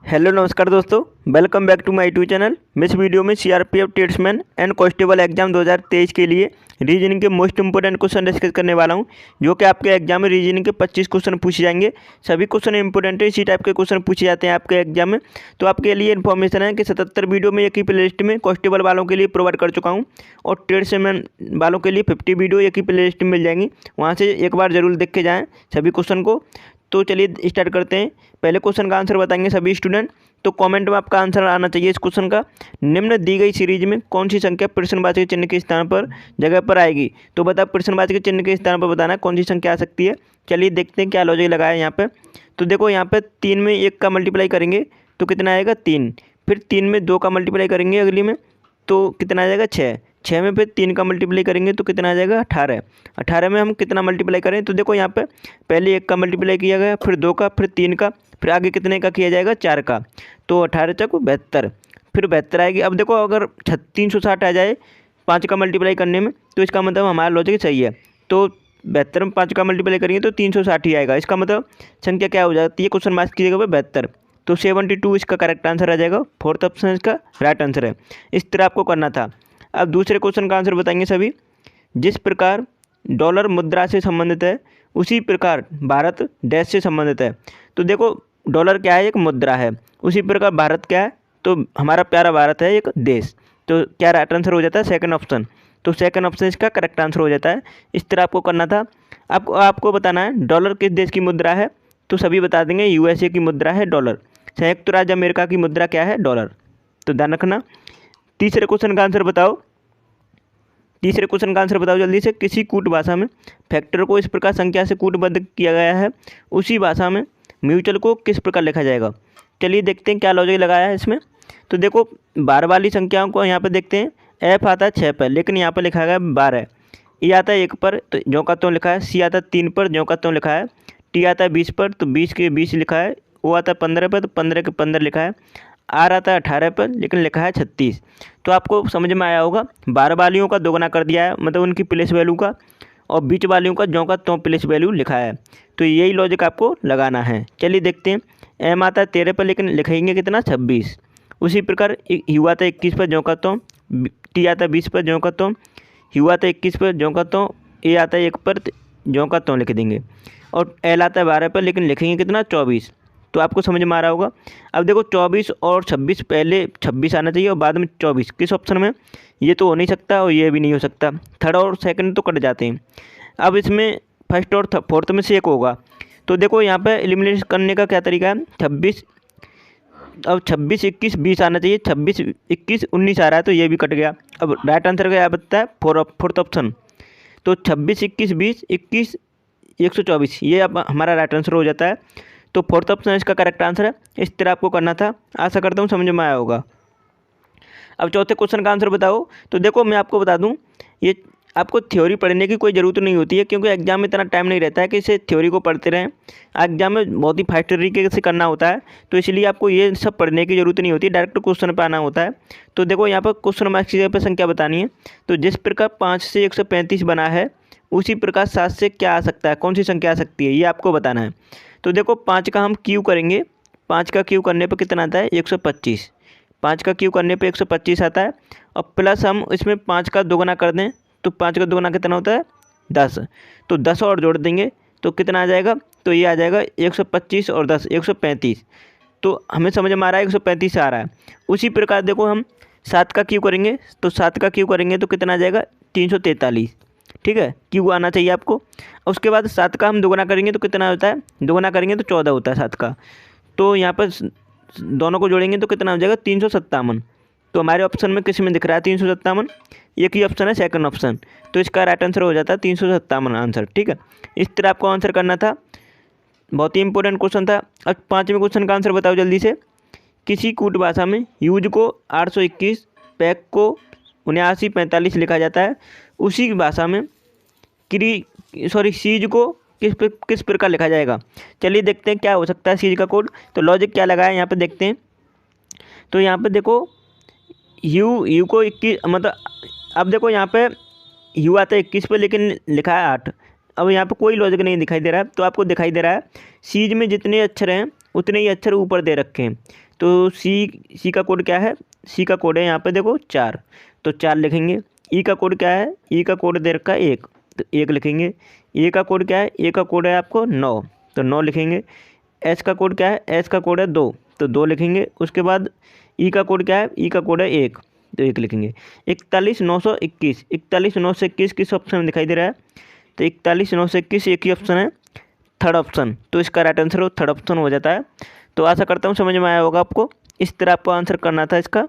Hello नमस्कार दोस्तों, welcome back to my YouTube channel. मैं इस वीडियो में CRPF tradesman and constable exam 2023 के लिए रीजनिंग के मोस्ट इंपोर्टेंट क्वेश्चन डिस्कस करने वाला हूं, जो कि आपके एग्जाम में रीजनिंग के 25 क्वेश्चन पूछे जाएंगे। सभी क्वेश्चन इंपोर्टेंट है, इसी टाइप के क्वेश्चन पूछे जाते हैं आपके एग्जाम में। तो आपके लिए इन्फॉर्मेशन है कि 77 वीडियो में एक ही प्ले लिस्ट में कांस्टेबल वालों के लिए प्रोवाइड कर चुका हूँ, और ट्रेड्समैन वालों के लिए 50 वीडियो एक ही प्ले लिस्ट में मिल जाएंगी। वहाँ से एक बार जरूर देख के जाएँ सभी क्वेश्चन को। तो चलिए स्टार्ट करते हैं। पहले क्वेश्चन का आंसर बताएंगे सभी स्टूडेंट। तो कमेंट में आपका आंसर आना चाहिए इस क्वेश्चन का। निम्न दी गई सीरीज में कौन सी संख्या प्रश्नवाचक चिन्ह के स्थान पर जगह पर आएगी? तो बता, प्रश्नवाचक चिन्ह के स्थान पर बताना कौन सी संख्या आ सकती है। चलिए देखते हैं क्या लॉजिक लगाया है यहाँ पे। तो देखो, यहाँ पे 3 में 1 का मल्टीप्लाई करेंगे तो कितना आएगा 3। फिर 3 में 2 का मल्टीप्लाई करेंगे अगली में तो कितना आ जाएगा 6। 6 में फिर 3 का मल्टीप्लाई करेंगे तो कितना आ जाएगा 18। 18 में हम कितना मल्टीप्लाई करें? तो देखो यहाँ पे पहले 1 का मल्टीप्लाई किया गया, फिर 2 का, फिर 3 का, फिर आगे कितने का किया जाएगा 4 का। तो 18 तक 72, फिर 72 आएगी। अब देखो, अगर 360 आ जाए 5 का मल्टीप्लाई करने में, तो इसका मतलब हमारा लॉजिक सही है। तो 72 में 5 का मल्टीप्लाई करेंगे तो 360 ही आएगा। इसका मतलब संख्या क्या हो जाती है क्वेश्चन मार्क्स की जगह पर 72। तो 72 इसका करेक्ट आंसर आ जाएगा। फोर्थ ऑप्शन इसका राइट आंसर है। इस तरह आपको करना था। अब दूसरे क्वेश्चन का आंसर बताएंगे सभी। जिस प्रकार डॉलर मुद्रा से संबंधित है, उसी प्रकार भारत डैश से संबंधित है। तो देखो, डॉलर क्या है? एक मुद्रा है। उसी प्रकार भारत क्या है? तो हमारा प्यारा भारत है एक देश। तो क्या राइट आंसर हो जाता है? Second option. तो सेकंड ऑप्शन इसका करेक्ट आंसर हो जाता है। इस तरह आपको करना था। आपको बताना है डॉलर किस देश की मुद्रा है। तो सभी बता देंगे यूएसए की मुद्रा है डॉलर। संयुक्त राज्य अमेरिका की मुद्रा क्या है? डॉलर। तो ध्यान रखना। तीसरे क्वेश्चन का आंसर बताओ। तीसरे क्वेश्चन का आंसर बताओ जल्दी से। किसी कूट भाषा में फैक्टर को इस प्रकार संख्या से कूटबद्ध किया गया है, उसी भाषा में म्यूचुअल को किस प्रकार लिखा जाएगा? चलिए देखते हैं क्या लॉजिक लगाया है इसमें। तो देखो, बार वाली संख्याओं को यहाँ पे देखते हैं। एफ आता है 6 पर, लेकिन यहाँ पर लिखा गया 12। ई आता है 1 पर, तो ज्यों का त्यों लिखा है। सी आता है 3 पर, ज्यों का त्यों लिखा है। टी आता है 20 पर, तो 20 के 20 लिखा है। ओ आता है 15 पर, तो 15 के 15 लिखा है। आर आता है 18 पर, लेकिन लिखा है 36। तो आपको समझ में आया होगा। 12 वालियों का दोगुना कर दिया है, मतलब उनकी प्लेस वैल्यू का, और बीच वालियों का ज्यों का त्यों प्लेस वैल्यू लिखा है। तो यही लॉजिक आपको लगाना है। चलिए देखते हैं। एम आता है 13 पर, लेकिन लिखेंगे कितना? 26। उसी प्रकार यू आता है 21 पर, ज्यों का त्यों। टी आता है 20 पर, ज्यों का त्यों। यू आता है 21 पर, ज्यों का त्यों। ए आता है 1 पर, ज्यों का त्यों लिख देंगे। और एल आता है 12 पर, लेकिन लिखेंगे कितना? 24। तो आपको समझ में आ रहा होगा। अब देखो, 24 और 26, पहले 26 आना चाहिए और बाद में 24। किस ऑप्शन में? ये तो हो नहीं सकता और ये भी नहीं हो सकता। थर्ड और सेकंड तो कट जाते हैं। अब इसमें फर्स्ट और फोर्थ में से एक होगा। तो देखो, यहाँ पे एलिमिनेट करने का क्या तरीका है? 26, अब 26, 21, 20 आना चाहिए। 26, 21, 19 आ रहा है, तो ये भी कट गया। अब राइट आंसर क्या बताता है? Fourth option. तो 26, 21, 20, 21, 124, ये अब हमारा राइट आंसर हो जाता है। तो फोर्थ ऑप्शन इसका करेक्ट आंसर है। इस तरह आपको करना था। आशा करता हूँ समझ में आया होगा। अब चौथे क्वेश्चन का आंसर बताओ। तो देखो, मैं आपको बता दूं, ये आपको थ्योरी पढ़ने की कोई ज़रूरत नहीं होती है, क्योंकि एग्जाम में इतना टाइम नहीं रहता है कि इसे थ्योरी को पढ़ते रहें। एग्जाम में बहुत ही फास्ट तरीके से करना होता है, तो इसलिए आपको ये सब पढ़ने की ज़रूरत नहीं होती, डायरेक्ट क्वेश्चन पर आना होता है। तो देखो, यहाँ पर क्वेश्चन मार्क्स की जगह पर संख्या बतानी है। तो जिस प्रकार 5 से 135 बना है, उसी प्रकार 7 से क्या आ सकता है? कौन सी संख्या आ सकती है, ये आपको बताना है। तो देखो, 5 का हम क्यू करेंगे। 5 का क्यू करने पर कितना आता है? 125। 5 का क्यू करने पे 125 आता है। और प्लस हम इसमें 5 का दोगुना कर दें, तो 5 का दोगुना कितना होता है? 10। तो 10 और जोड़ देंगे तो कितना आ जाएगा? तो ये आ जाएगा 125 और 10, 135। तो हमें समझ में आ रहा है 135 आ रहा है। उसी प्रकार देखो, हम 7 का क्यू करेंगे। तो 7 का क्यू करेंगे तो कितना आ जाएगा? 343। ठीक है, क्यू आना चाहिए आपको। उसके बाद 7 का हम दोगुना करेंगे तो कितना होता है? दोगुना करेंगे तो 14 होता है 7 का। तो यहाँ पर दोनों को जोड़ेंगे तो कितना हो जाएगा? 357। तो हमारे ऑप्शन में किस में दिख रहा है 357? एक ही ऑप्शन है, सेकंड ऑप्शन। तो इसका राइट आंसर हो जाता है 357 आंसर। ठीक है, इस तरह आपको आंसर करना था। बहुत ही इंपॉर्टेंट क्वेश्चन था। अब पाँचवें क्वेश्चन का आंसर बताओ जल्दी से। किसी कूट भाषा में यूज को 821, पैक को 7945 लिखा जाता है, उसी भाषा में सीज को किस प्रकार लिखा जाएगा? चलिए देखते हैं क्या हो सकता है सीज का कोड। तो लॉजिक क्या लगा है यहाँ पे देखते हैं। तो यहाँ पे देखो, यू को 21, मतलब अब देखो यहाँ पे यू आता है 21 पे, लेकिन लिखा है 8। अब यहाँ पे कोई लॉजिक नहीं दिखाई दे रहा है। तो आपको दिखाई दे रहा है सीज में जितने अक्षर हैं उतने ही अक्षर ऊपर दे रखे हैं। तो सी का कोड क्या है, सी का कोड है यहाँ पे देखो 4, तो 4 लिखेंगे। ई का कोड क्या है, ई का कोड दे रखा है 1, तो 1 लिखेंगे। ए का कोड क्या है, ए का कोड है आपको 9, तो 9 लिखेंगे। एस का कोड क्या है, एस का कोड है 2, तो 2 लिखेंगे। उसके बाद ई का कोड क्या है, ई का कोड है 1, तो 1 लिखेंगे। 41,921, 41,921 किस ऑप्शन में दिखाई दे रहा है, तो 41,921 एक ही ऑप्शन है, थर्ड ऑप्शन। तो इसका राइट आंसर वो थर्ड ऑप्शन हो जाता है। तो आशा करता हूँ समझ में आया होगा आपको। इस तरह आपको आंसर करना था इसका।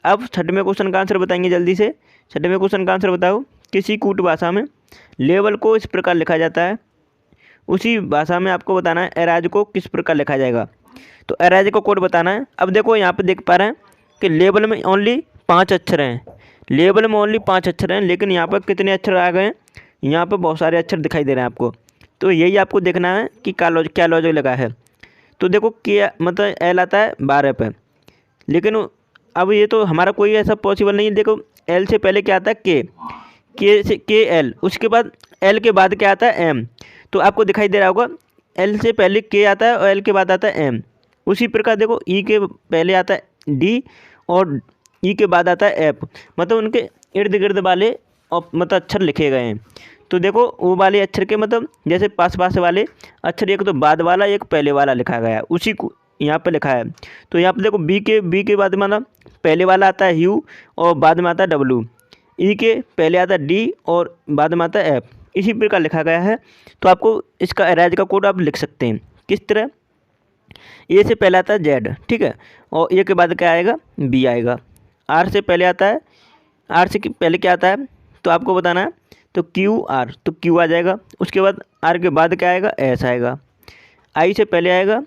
अब छठवें क्वेश्चन का आंसर बताएंगे जल्दी से। छठवें क्वेश्चन का आंसर बताओ। किसी कूट भाषा में लेवल को इस प्रकार लिखा जाता है, उसी भाषा में आपको बताना है एराज को किस प्रकार लिखा जाएगा। तो एराज को कोड बताना है। अब देखो यहाँ पे देख पा रहे हैं कि लेवल में ओनली 5 अक्षर हैं, लेवल में ओनली 5 अक्षर हैं, लेकिन यहाँ पर कितने अक्षर आ गए हैं, यहाँ पर बहुत सारे अक्षर दिखाई दे रहे हैं आपको। तो यही आपको देखना है कि क्या लॉजिक लगा है। तो देखो के मतलब एल आता है 12 पे, लेकिन अब ये तो हमारा कोई ऐसा पॉसिबल नहीं है। देखो एल से पहले क्या आता है के से के एल, उसके बाद एल के बाद क्या आता है एम। तो आपको दिखाई दे रहा होगा एल से पहले के आता है और एल के बाद आता है एम। उसी प्रकार देखो ई के पहले आता है डी और ई के बाद आता है एफ, मतलब उनके इर्द गिर्द वाले मतलब अक्षर लिखे गए हैं। तो देखो वो वाले अक्षर के मतलब जैसे पास वाले अक्षर, एक तो बाद वाला एक पहले वाला लिखा गया है, उसी को यहाँ पे लिखा है। तो यहाँ पे देखो बी के बाद मतलब पहले वाला आता है यू और बाद में आता है डब्लू, ई के पहले आता है डी और बाद में आता है एफ, इसी प्रकार लिखा गया है। तो आपको इसका एराज का कोड आप लिख सकते हैं किस तरह। ए से पहले आता है जेड, ठीक है, और ए के बाद क्या आएगा, बी आएगा। आर से पहले आता है, आर से पहले क्या आता है तो आपको बताना है, तो क्यू आर, तो क्यू आ जाएगा। उसके बाद आर के बाद क्या आएगा, एस आएगा। आई से पहले आएगा,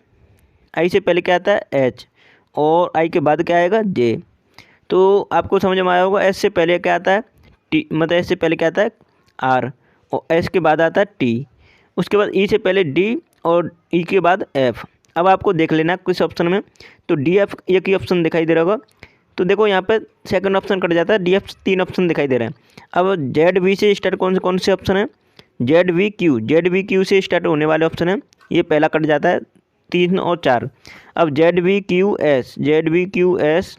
आई से पहले क्या आता है एच, और आई के बाद क्या आएगा जे। तो आपको समझ में आया होगा। एस से पहले क्या आता है टी, मतलब एस से पहले क्या आता है आर, और एस के बाद आता है टी। उसके बाद ई से पहले डी और ई के बाद एफ। अब आपको देख लेना किस ऑप्शन में, तो डी एफ एक ही ऑप्शन दिखाई दे रहा होगा। तो देखो यहाँ पे सेकंड ऑप्शन कट जाता है, डी एफ 3 ऑप्शन दिखाई दे रहे हैं। अब जेड वी से स्टार्ट कौन से ऑप्शन है, जेड वी क्यू से स्टार्ट होने वाले ऑप्शन है, ये पहला कट जाता है 3 और 4। अब जेड वी क्यू एस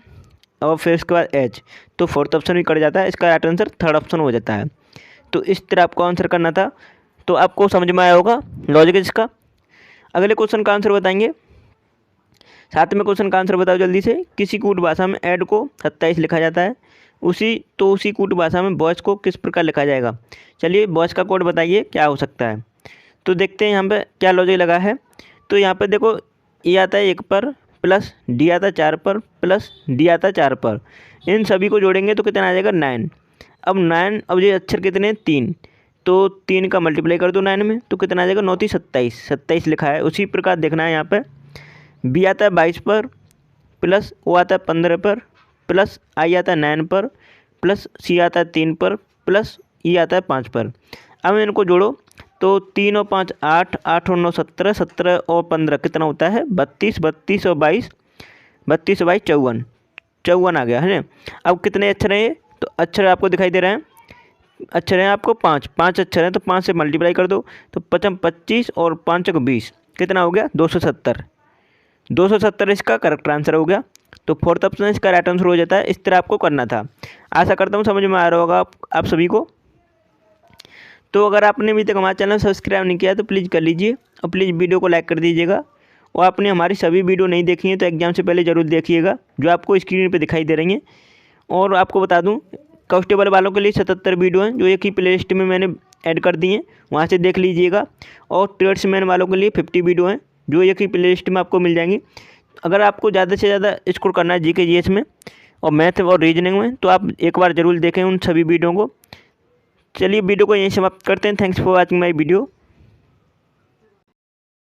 और फिर उसके बाद एच, तो फोर्थ ऑप्शन भी कट जाता है। इसका राइट आंसर थर्ड ऑप्शन हो जाता है। तो इस तरह आपको आंसर करना था। तो आपको समझ में आया होगा लॉजिक इसका। अगले क्वेश्चन का आंसर बताएंगे। 7वें क्वेश्चन का आंसर बताओ जल्दी से। किसी कूट भाषा में ऐड को 27 लिखा जाता है, उसी कूट भाषा में बॉयज़ को किस प्रकार लिखा जाएगा। चलिए बॉयज़ का कोड बताइए क्या हो सकता है। तो देखते हैं यहाँ पे क्या लॉजिक लगा है। तो यहाँ पे देखो ए आता है 1 पर, प्लस डी आता है 4 पर, प्लस डी आता है 4 पर। इन सभी को जोड़ेंगे तो कितना आ जाएगा 9। अब 9, अब ये अक्षर कितने 3, तो 3 का मल्टीप्लाई कर दो 9 में, तो कितना आ जाएगा 9 3 27 लिखा है। उसी प्रकार देखना है यहाँ पे बी आता है 22 पर, प्लस ओ आता है 15 पर, प्लस आई आता है 9 पर, प्लस सी आता है 3 पर, प्लस ई आता है 5 पर। अब इनको जोड़ो तो 3 और 5 8, 8 और 9 17, 17 और 15 कितना होता है 32, 32 और 22, 32 और 22 54 आ गया है ना। अब कितने अक्षर हैं ये, तो अक्षर आपको दिखाई दे रहे हैं, अक्षर हैं आपको 5 अक्षर हैं, तो 5 से मल्टीप्लाई कर दो तो 5 25 और 5 20 कितना हो गया 270 इसका करेक्ट आंसर हो गया। तो फोर्थ ऑप्शन इसका राइट आंसर हो जाता है। इस तरह आपको करना था। आशा करता हूँ समझ में आ रहा होगा आप सभी को। तो अगर आपने अभी तक हमारा चैनल सब्सक्राइब नहीं किया तो प्लीज़ कर लीजिए और प्लीज़ वीडियो को लाइक कर दीजिएगा। और आपने हमारी सभी वीडियो नहीं देखी हैं तो एग्जाम से पहले ज़रूर देखिएगा, जो आपको स्क्रीन पर दिखाई दे रही हैं। और आपको बता दूँ कांस्टेबल वालों के लिए 77 वीडियो हैं जो एक ही प्ले लिस्ट में मैंने ऐड कर दी हैं, वहाँ से देख लीजिएगा। और ट्रेड्समैन वालों के लिए 50 वीडियो हैं जो एक ही प्ले लिस्ट में आपको मिल जाएंगी। अगर आपको ज़्यादा से ज़्यादा स्कोर करना है जीके जीएस में और मैथ और रीजनिंग में तो आप एक बार ज़रूर देखें उन सभी वीडियो को। चलिए वीडियो को यहीं समाप्त करते हैं। Thanks for watching my video.